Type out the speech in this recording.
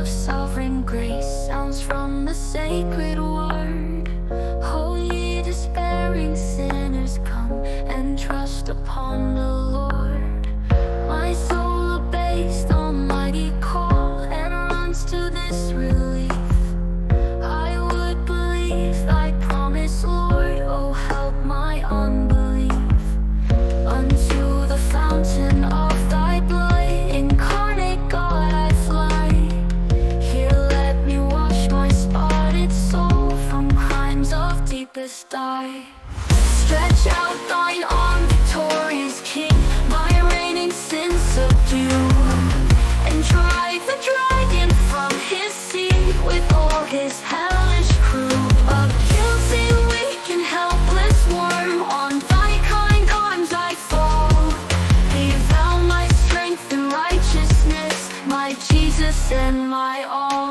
of sovereign grace sounds from the sacred word. Oh, ye despairing sinners, come and trust upon the Lord. My soul obeys the almighty call and runs to this relief. I would believe thy promise, Lord, oh help my unbelief. Unto the fountain of thy blood, incarnate God, I fly. Here let me wash my spotted soul from crimes of deepest dye. Stretch out thine arm, victorious King, my reigning sin subdue, and drive the dragon from his seat with all his hellish crew. A guilty, weak, and helpless worm, on thy kind arms I fall. Be thou my strength and righteousness, my Jesus and my all.